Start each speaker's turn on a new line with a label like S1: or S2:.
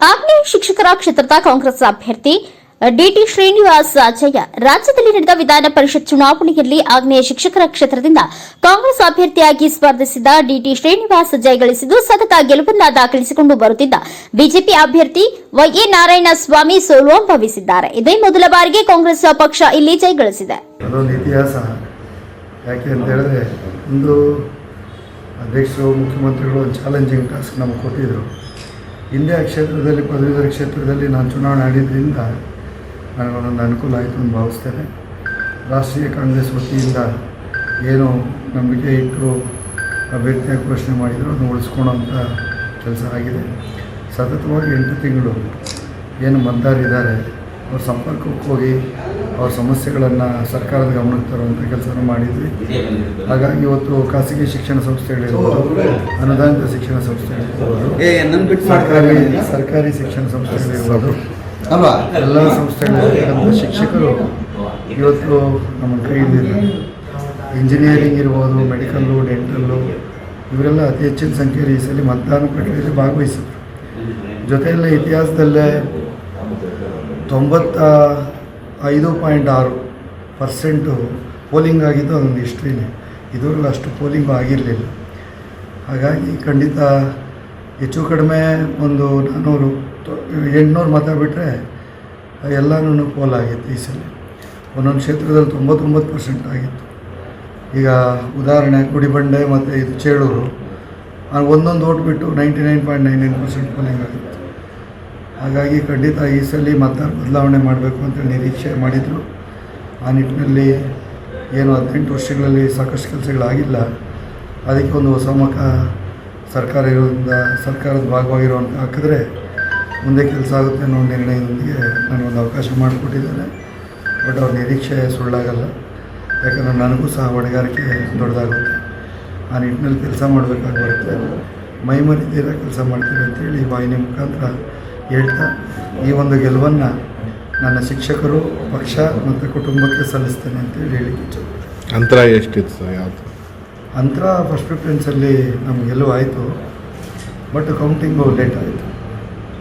S1: ಆಗ್ನೇಯ ಶಿಕ್ಷಕರ ಕ್ಷೇತ್ರದ ಕಾಂಗ್ರೆಸ್ ಅಭ್ಯರ್ಥಿ ಡಿಟಿ ಶ್ರೀನಿವಾಸ್ ಜಯ ರಾಜ್ಯದಲ್ಲಿ ನಡೆದ ವಿಧಾನ ಪರಿಷತ್ ಚುನಾವಣೆಯಲ್ಲಿ ಆಗ್ನೇಯ ಶಿಕ್ಷಕರ ಕ್ಷೇತ್ರದಿಂದ ಕಾಂಗ್ರೆಸ್ ಅಭ್ಯರ್ಥಿಯಾಗಿ ಸ್ಪರ್ಧಿಸಿದ ಡಿಟಿ ಶ್ರೀನಿವಾಸ್ ಜಯಗಳಿಸಿದ್ದು ಸತತ ಗೆಲುವನ್ನ ದಾಖಲಿಸಿಕೊಂಡು ಬರುತ್ತಿದ್ದ ಬಿಜೆಪಿ ಅಭ್ಯರ್ಥಿ ವೈಎ ನಾರಾಯಣಸ್ವಾಮಿ ಸೋಲು ಅನುಭವಿಸಿದ್ದಾರೆ. ಇದೇ ಮೊದಲ ಬಾರಿಗೆ ಕಾಂಗ್ರೆಸ್ ಪಕ್ಷ ಇಲ್ಲಿ ಜಯಗಳಿಸಿದೆ.
S2: ಅದೊಂದು ಇತಿಹಾಸ. ಯಾಕೆ ಅಂತ ಹೇಳಿದ್ರೆ ಒಂದು ಅಧ್ಯಕ್ಷರು ಮುಖ್ಯಮಂತ್ರಿಗಳು ಒಂದು ಚಾಲೆಂಜಿಂಗ್ ಟಾಸ್ಕ್ ನಮಗೆ ಕೊಟ್ಟಿದ್ದರು. ಹಿಂದೆ ಆ ಕ್ಷೇತ್ರದಲ್ಲಿ ಪದವೀಧರ ಕ್ಷೇತ್ರದಲ್ಲಿ ನಾನು ಚುನಾವಣೆ ಆಡಿದ್ದರಿಂದ ನನಗೊಂದೊಂದು ಅನುಕೂಲ ಆಯಿತು ಅಂತ ಭಾವಿಸ್ತೇನೆ. ರಾಷ್ಟ್ರೀಯ ಕಾಂಗ್ರೆಸ್ ವತಿಯಿಂದ ಏನು ನಂಬಿಕೆ ಇಟ್ಟು ಅಭ್ಯರ್ಥಿಯಾಗಿ ಘೋಷಣೆ ಮಾಡಿದ್ರು ಅದನ್ನು ಉಳಿಸ್ಕೊಳ್ಳೋಂಥ ಕೆಲಸ ಆಗಿದೆ. ಸತತವಾಗಿ 8 ತಿಂಗಳು ಏನು ಮತದಾರರಿದ್ದಾರೆ ಅವ್ರ ಸಂಪರ್ಕಕ್ಕೆ ಹೋಗಿ ಅವ್ರ ಸಮಸ್ಯೆಗಳನ್ನು ಸರ್ಕಾರದ ಗಮನಕ್ಕೆ ತರುವಂಥ ಕೆಲಸವನ್ನು ಮಾಡಿದ್ವಿ. ಹಾಗಾಗಿ ಇವತ್ತು ಖಾಸಗಿ ಶಿಕ್ಷಣ ಸಂಸ್ಥೆಗಳಿರ್ಬೋದು, ಅನುದಾನಿತ ಶಿಕ್ಷಣ ಸಂಸ್ಥೆಗಳಿರ್ಬೋದು, ಸರ್ಕಾರಿ ಶಿಕ್ಷಣ ಸಂಸ್ಥೆಗಳಿರ್ಬೋದು, ಎಲ್ಲ ಸಂಸ್ಥೆಗಳಿರ್ತಕ್ಕಂಥ ಶಿಕ್ಷಕರು ಇವತ್ತು ನಮ್ಮ ಕೈಯಲ್ಲಿದ್ದಾರೆ. ಇಂಜಿನಿಯರಿಂಗ್ ಇರ್ಬೋದು, ಮೆಡಿಕಲ್ಲು, ಡೆಂಟಲ್ಲು ಇವರೆಲ್ಲ ಅತಿ ಹೆಚ್ಚಿನ ಸಂಖ್ಯೆಯಲ್ಲಿ ಈ ಸಲ ಮತದಾನ ಪ್ರಕ್ರಿಯೆಯಲ್ಲಿ ಭಾಗವಹಿಸಿದ್ರು. ಜೊತೆಯಲ್ಲೇ ಇತಿಹಾಸದಲ್ಲೇ 95.6% ಪೋಲಿಂಗ್ ಆಗಿದ್ದು ಅದೊಂದು ಹಿಸ್ಟ್ರಿನೇ. ಇದುವರೆಗೂ ಅಷ್ಟು ಪೋಲಿಂಗು ಆಗಿರಲಿಲ್ಲ. ಹಾಗಾಗಿ ಖಂಡಿತ ಹೆಚ್ಚು ಕಡಿಮೆ ಒಂದು 800 ಮತ ಬಿಟ್ಟರೆ ಎಲ್ಲನೂ ಪೋಲ್ ಆಗಿತ್ತು. ಈ ಸಲ ಒಂದೊಂದು ಕ್ಷೇತ್ರದಲ್ಲಿ 99% ಆಗಿತ್ತು. ಈಗ ಉದಾಹರಣೆ ಗುಡಿಬಂಡೆ ಮತ್ತು ಇದು ಚೇಳೂರು ಒಂದೊಂದು ಓಟ್ ಬಿಟ್ಟು 99.99% ಪೋಲಿಂಗ್ ಆಗಿತ್ತು. ಹಾಗಾಗಿ ಖಂಡಿತ ಈ ಸಲ ಮತದಾರ ಬದಲಾವಣೆ ಮಾಡಬೇಕು ಅಂತೇಳಿ ನಿರೀಕ್ಷೆ ಮಾಡಿದರು. ಆ ನಿಟ್ಟಿನಲ್ಲಿ ಏನು 18 ವರ್ಷಗಳಲ್ಲಿ ಸಾಕಷ್ಟು ಕೆಲಸಗಳಾಗಿಲ್ಲ. ಅದಕ್ಕೆ ಒಂದು ಹೊಸ ಮುಖ ಸರ್ಕಾರ ಇರೋದ್ರಿಂದ ಸರ್ಕಾರದ ಭಾಗವಾಗಿರುವಂಥ ಹಾಕಿದ್ರೆ ಮುಂದೆ ಕೆಲಸ ಆಗುತ್ತೆ ಅನ್ನೋ ನಿರ್ಣಯದೊಂದಿಗೆ ನನಗೊಂದು ಅವಕಾಶ ಮಾಡಿಕೊಟ್ಟಿದ್ದಾರೆ. ಬಟ್ ಅವ್ರ ನಿರೀಕ್ಷೆ ಸುಳ್ಳಾಗಲ್ಲ. ಯಾಕಂದರೆ ನನಗೂ ಸಹ ಹೊಣೆಗಾರಿಕೆ ದೊಡ್ಡದಾಗುತ್ತೆ. ಆ ನಿಟ್ಟಿನಲ್ಲಿ ಕೆಲಸ ಮಾಡಬೇಕಾಗಿ ಬರುತ್ತೆ. ಮೈಮರಿದಿರ ಕೆಲಸ ಮಾಡ್ತೀವಿ ಅಂತೇಳಿ ವಾಹಿನಿ ಮುಖಾಂತರ ಹೇಳ್ತಾ ಈ ಒಂದು ಗೆಲುವನ್ನು ನನ್ನ ಶಿಕ್ಷಕರು, ಪಕ್ಷ ಮತ್ತು ಕುಟುಂಬಕ್ಕೆ ಸಲ್ಲಿಸ್ತೇನೆ ಅಂತೇಳಿ ಹೇಳಿಕೆ.
S3: ಅಂತರ ಎಷ್ಟಿತ್ತು ಸರ್? ಯಾವುದು
S2: ಅಂತರ ಫಸ್ಟ್ ಪ್ರಿಫರೆನ್ಸಲ್ಲಿ ನಮ್ಗೆ ಗೆಲುವು ಆಯಿತು, ಬಟ್ ಕೌಂಟಿಂಗು ಲೇಟ್ ಆಯಿತು.